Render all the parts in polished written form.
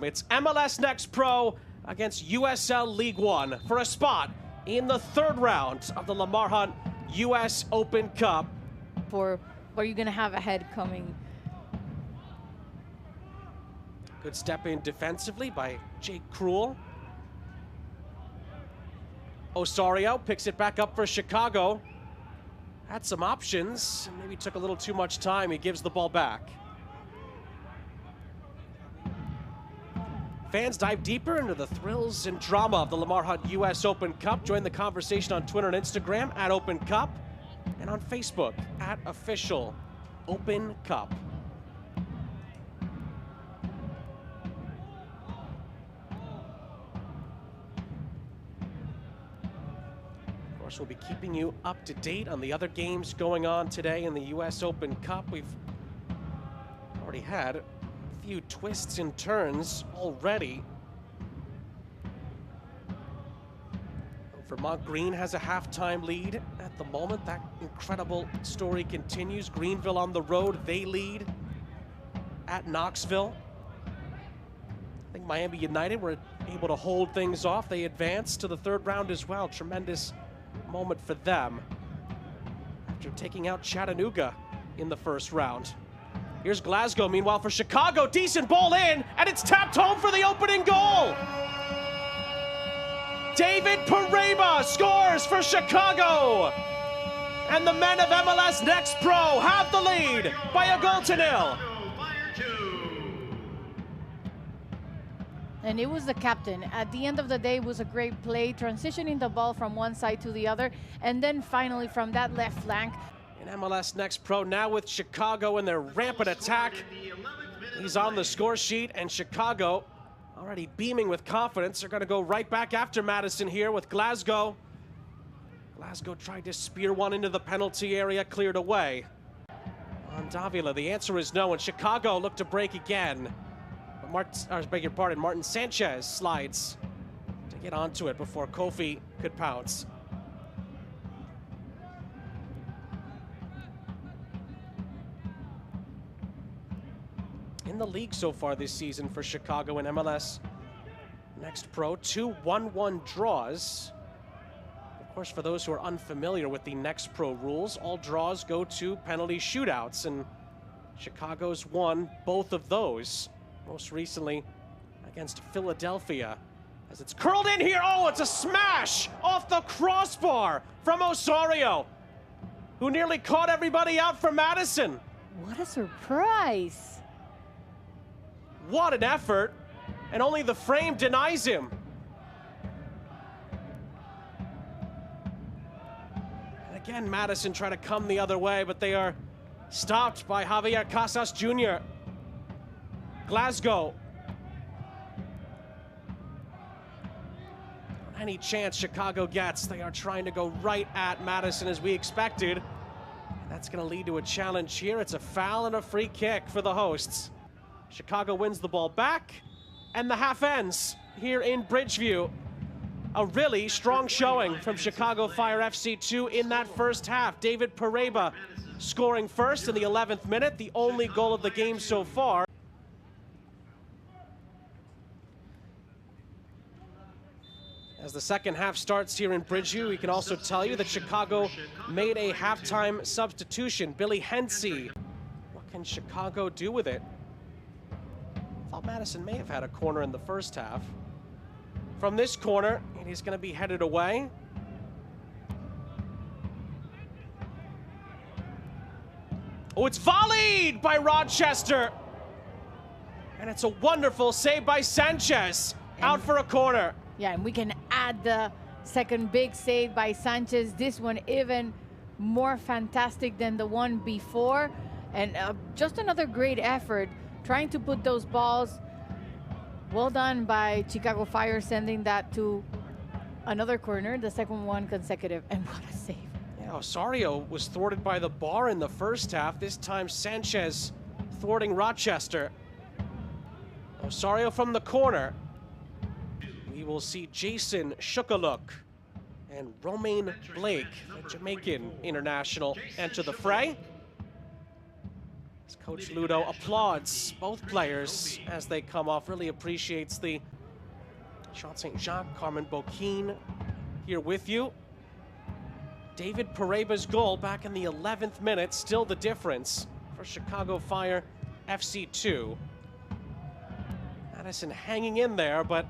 It's MLS Next Pro against USL League One for a spot in the third round of the Lamar Hunt US Open Cup. For what you're going to have ahead coming. Good step in defensively by Jake Krull. Osorio picks it back up for Chicago. Had some options, maybe took a little too much time. He gives the ball back. Fans dive deeper into the thrills and drama of the Lamar Hunt US Open Cup. Join the conversation on Twitter and Instagram at Open Cup and on Facebook at Official Open Cup. Of course, we'll be keeping you up to date on the other games going on today in the US Open Cup. We've already had few twists and turns already. Vermont Green has a halftime lead at the moment. That incredible story continues. Greenville on the road, they lead at Knoxville. I think Miami United were able to hold things off. They advanced to the third round as well. Tremendous moment for them after taking out Chattanooga in the first round. Here's Glasgow, meanwhile, for Chicago. Decent ball in, and it's tapped home for the opening goal. David Pareba scores for Chicago. And the men of MLS Next Pro have the lead by a goal to nil. And it was the captain. At the end of the day, it was a great play, transitioning the ball from one side to the other, and then finally from that left flank. In MLS Next Pro now with Chicago in their rampant attack. He's on the score sheet, and Chicago already beaming with confidence. They're going to go right back after Madison here with Glasgow. Glasgow tried to spear one into the penalty area, cleared away. On Davila, the answer is no, and Chicago look to break again. But Martin Sanchez slides to get onto it before Kofi could pounce. In the league so far this season for Chicago and MLS Next Pro, 2 1-1 draws. Of course, for those who are unfamiliar with the Next Pro rules, all draws go to penalty shootouts, and Chicago's won both of those, most recently against Philadelphia. As it's curled in here, oh, it's a smash off the crossbar from Osorio, who nearly caught everybody out for Madison. What a surprise. What an effort, and only the frame denies him. And again, Madison try to come the other way, but they are stopped by Javier Casas Jr. Glasgow. Any chance Chicago gets, they are trying to go right at Madison as we expected. And that's going to lead to a challenge here. It's a foul and a free kick for the hosts. Chicago wins the ball back, and the half ends here in Bridgeview. A really strong showing from Chicago Fire FC2 in that first half. David Pareba scoring first in the 11th minute, the only goal of the game so far. As the second half starts here in Bridgeview, we can also tell you that Chicago made a halftime substitution. Billy Hensey. What can Chicago do with it? Thought Madison may have had a corner in the first half. From this corner, it is going to be headed away. Oh, it's volleyed by Rochester. And it's a wonderful save by Sanchez, out for a corner. Yeah, and we can add the second big save by Sanchez. This one even more fantastic than the one before. And just another great effort trying to put those balls. Well done by Chicago Fire, sending that to another corner, the second one consecutive, and what a save. Yeah, Osorio was thwarted by the bar in the first half. This time Sanchez thwarting Rochester. Osorio from the corner. We will see Jason Shukaluk and Romain Blake, the Jamaican international, enter the fray. As Coach Ludo applauds both players as they come off, really appreciates the Shot St. Jacques, Carmen Boquin here with you. David Pareba's goal back in the 11th minute, still the difference for Chicago Fire FC 2. Madison hanging in there, but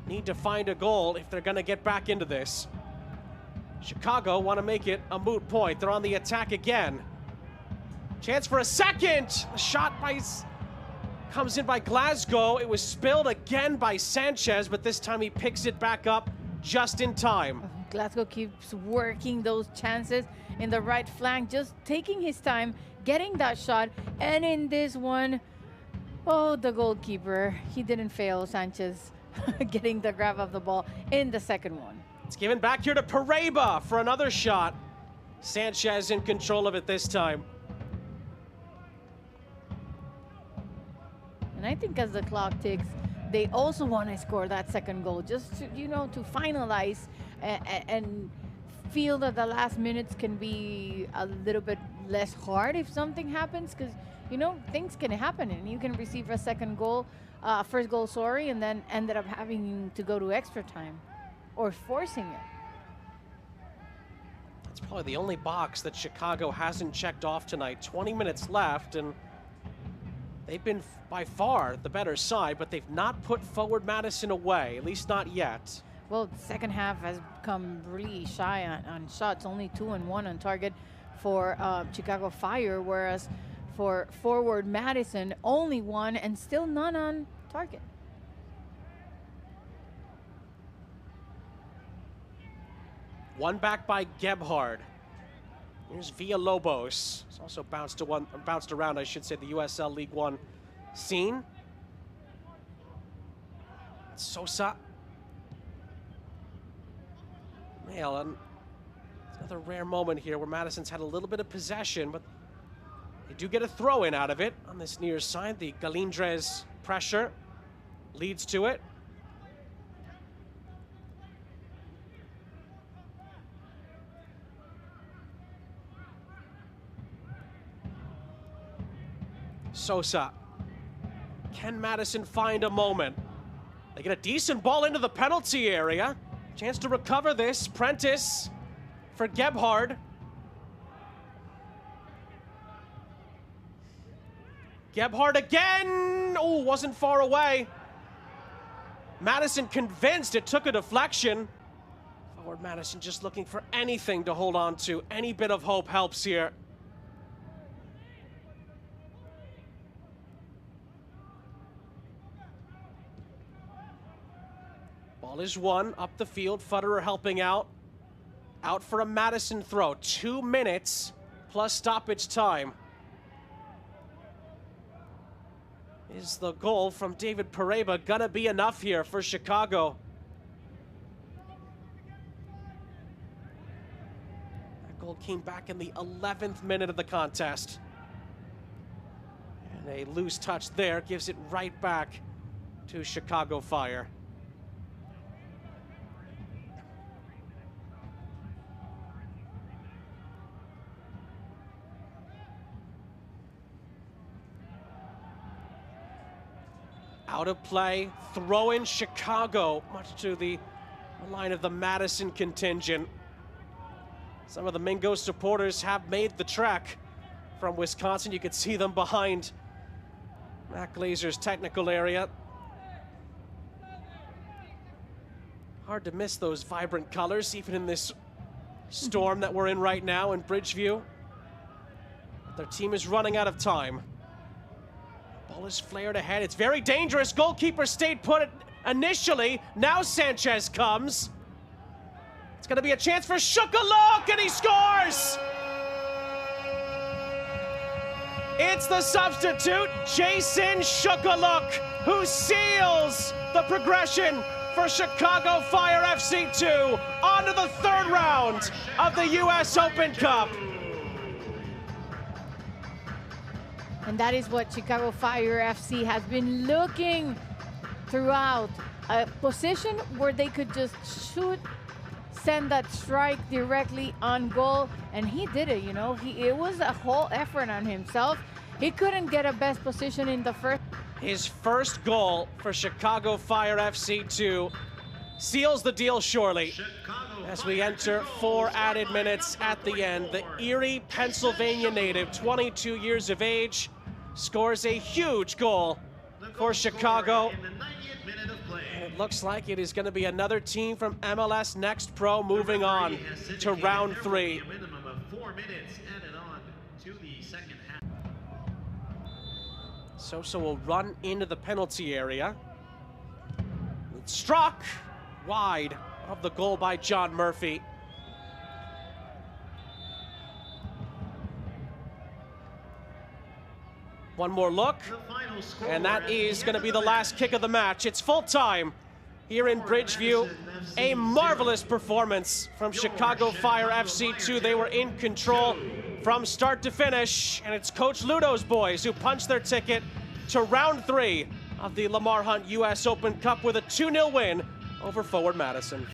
need to find a goal if they're gonna get back into this. Chicago want to make it a moot point. They're on the attack again. Chance for a second. A shot comes in by Glasgow. It was spilled again by Sanchez, but this time he picks it back up just in time. Glasgow keeps working those chances in the right flank, just taking his time, getting that shot. And in this one, oh, the goalkeeper, he didn't fail Sanchez getting the grab of the ball in the second one. It's given back here to Pareba for another shot. Sanchez in control of it this time. And I think as the clock ticks, they also want to score that second goal, just to, to finalize and feel that the last minutes can be a little bit less hard if something happens, because things can happen and you can receive a first goal, and then ended up having to go to extra time or forcing it. It's probably the only box that Chicago hasn't checked off tonight. 20 minutes left, and they've been by far the better side, but they've not put forward Madison away, at least not yet. Well, the second half has come really shy on shots, only 2 and 1 on target for Chicago Fire, whereas for forward Madison, only 1 and still none on target. One back by Gebhard. Here's Villalobos. It's also bounced around, I should say, the USL League One scene. Sosa. Well, it's another rare moment here where Madison's had a little bit of possession, but they do get a throw-in out of it on this near side. The Galindres pressure leads to it. Sosa. Can Madison find a moment? They get a decent ball into the penalty area. Chance to recover this. Prentice for Gebhard. Gebhard again. Oh, wasn't far away. Madison convinced it took a deflection. Forward Madison just looking for anything to hold on to. Any bit of hope helps here. Ball is won up the field. Futterer helping out. Out for a Madison throw. 2 minutes plus stoppage time. Is the goal from David Pareba gonna be enough here for Chicago? That goal came back in the 11th minute of the contest. And a loose touch there gives it right back to Chicago Fire. Out of play, throw in Chicago, much to the line of the Madison contingent. Some of the Mingo supporters have made the trek from Wisconsin. You can see them behind Matt Glazer's technical area. Hard to miss those vibrant colors, even in this storm that we're in right now in Bridgeview. But their team is running out of time. Ball is flared ahead. It's very dangerous. Goalkeeper stayed put initially. Now Sanchez comes. It's going to be a chance for Shukaluk, and he scores! It's the substitute, Jason Shukaluk, who seals the progression for Chicago Fire FC 2 onto the 3rd round of the U.S. Open Cup. And that is what Chicago Fire FC has been looking throughout. A position where they could just shoot send that strike directly on goal, and he did it. You know, it was a whole effort on himself. He couldn't get a best position in the first. His first goal for Chicago Fire FC2 seals the deal surely. As we enter 4 added minutes at the end, the Erie, Pennsylvania native, 22 years of age, scores a huge goal for Chicago. And it looks like it is going to be another team from MLS Next Pro moving on to round 3. Sosa will run into the penalty area. It's struck wide of the goal by John Murphy. One more look, and that is going to be the last kick of the match. It's full time here in Bridgeview. A marvelous performance from Chicago Fire FC2. They were in control from start to finish, and it's Coach Ludo's boys who punched their ticket to round 3 of the Lamar Hunt US Open Cup with a 2-0 win over Forward Madison.